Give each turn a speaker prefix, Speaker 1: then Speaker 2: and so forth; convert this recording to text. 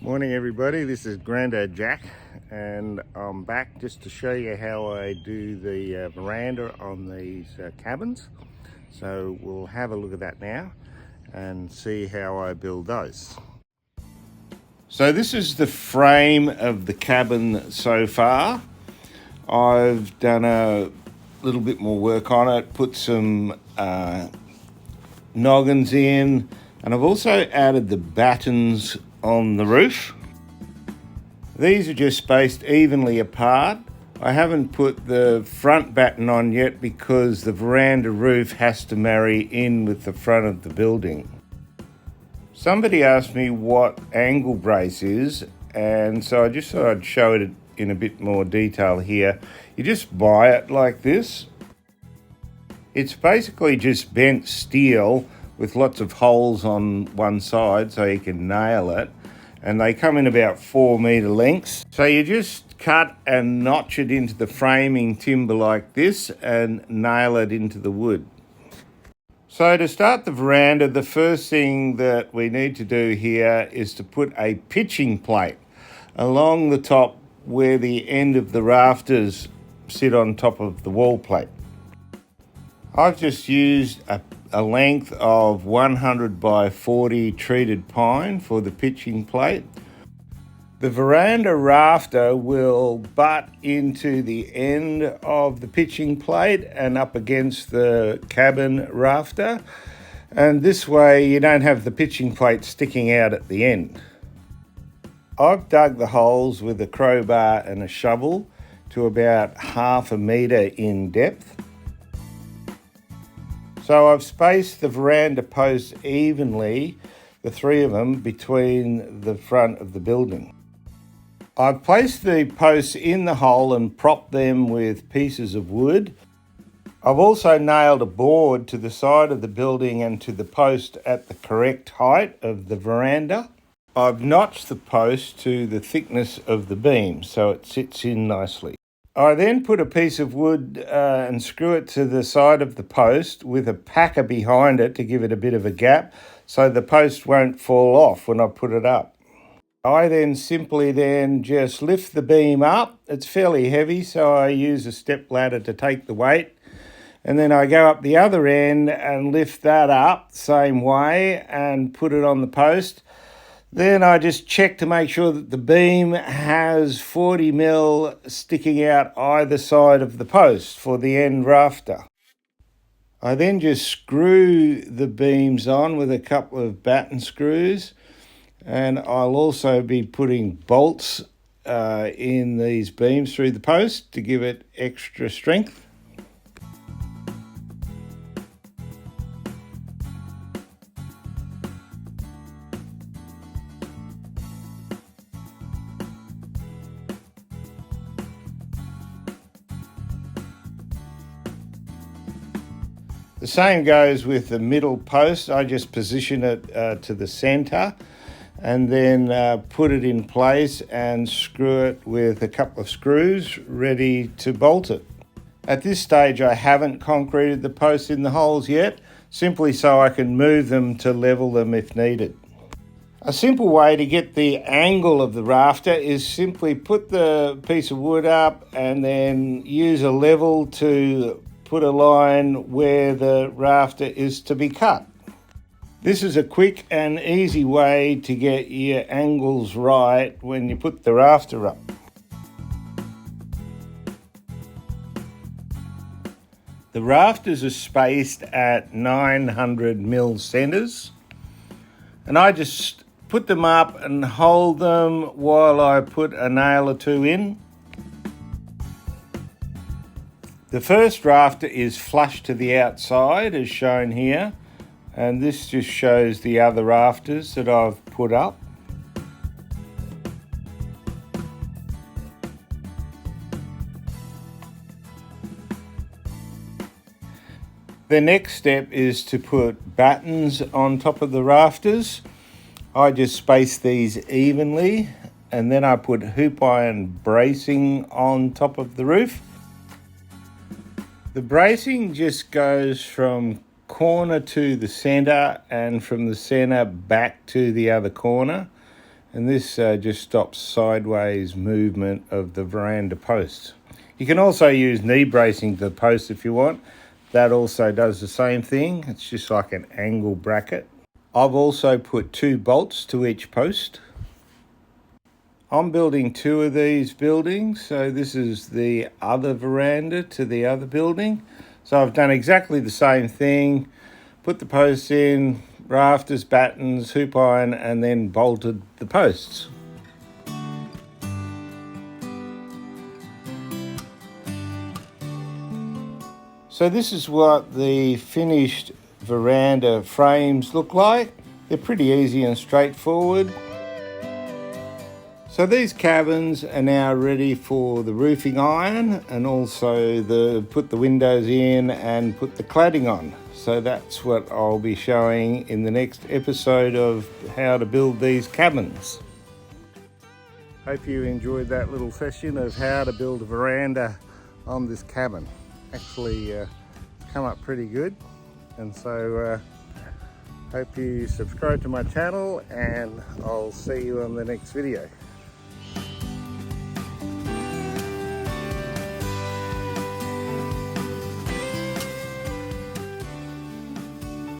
Speaker 1: Morning everybody, this is Grandad Jack and I'm back just to show you how I do the veranda on these cabins. So we'll have a look at that now and see how I build those. So this is the frame of the cabin so far. I've done a little bit more work on it, put some noggins in, and I've also added the battens on the roof. These are just spaced evenly apart. I haven't put the front batten on yet because the veranda roof has to marry in with the front of the building. Somebody asked me what angle brace is, and so I just thought I'd show it in a bit more detail here. You just buy it like this. It's basically just bent steel with lots of holes on one side so you can nail it, and they come in about 4 metre lengths. So you just cut and notch it into the framing timber like this and nail it into the wood. So to start the veranda, the first thing that we need to do here is to put a pitching plate along the top where the end of the rafters sit on top of the wall plate. I've just used a length of 100 by 40 treated pine for the pitching plate. The veranda rafter will butt into the end of the pitching plate and up against the cabin rafter, and this way you don't have the pitching plate sticking out at the end. I've dug the holes with a crowbar and a shovel to about 1/2 metre in depth. So I've spaced the veranda posts evenly, the 3 of them, between the front of the building. I've placed the posts in the hole and propped them with pieces of wood. I've also nailed a board to the side of the building and to the post at the correct height of the veranda. I've notched the post to the thickness of the beam so it sits in nicely. I then put a piece of wood and screw it to the side of the post with a packer behind it to give it a bit of a gap so the post won't fall off when I put it up. I then simply just lift the beam up. It's fairly heavy, so I use a step ladder to take the weight, and then I go up the other end and lift that up the same way and put it on the post. Then I just check to make sure that the beam has 40 mil sticking out either side of the post for the end rafter. I then just screw the beams on with a couple of batten screws, and I'll also be putting bolts in these beams through the post to give it extra strength. The same goes with the middle post. I just position it to the centre and then put it in place and screw it with a couple of screws ready to bolt it. At this stage I haven't concreted the posts in the holes yet, simply so I can move them to level them if needed. A simple way to get the angle of the rafter is simply put the piece of wood up and then use a level to put a line where the rafter is to be cut. This is a quick and easy way to get your angles right when you put the rafter up. The rafters are spaced at 900 mil centres, and I just put them up and hold them while I put a nail or two in. The first rafter is flush to the outside as shown here, and this just shows the other rafters that I've put up. The next step is to put battens on top of the rafters. I just space these evenly, and then I put hoop iron bracing on top of the roof. The bracing just goes from corner to the centre and from the centre back to the other corner. and this just stops sideways movement of the veranda posts. You can also use knee bracing to the post if you want. That also does the same thing. It's just like an angle bracket. I've also put 2 bolts to each post. I'm building 2 of these buildings, so this is the other veranda to the other building. So I've done exactly the same thing, put the posts in, rafters, battens, hoop iron, and then bolted the posts. So this is what the finished veranda frames look like. They're pretty easy and straightforward. So these cabins are now ready for the roofing iron and also put the windows in and put the cladding on. So that's what I'll be showing in the next episode of how to build these cabins. Hope you enjoyed that little session of how to build a veranda on this cabin. Actually it's come up pretty good, and so hope you subscribe to my channel, and I'll see you on the next video.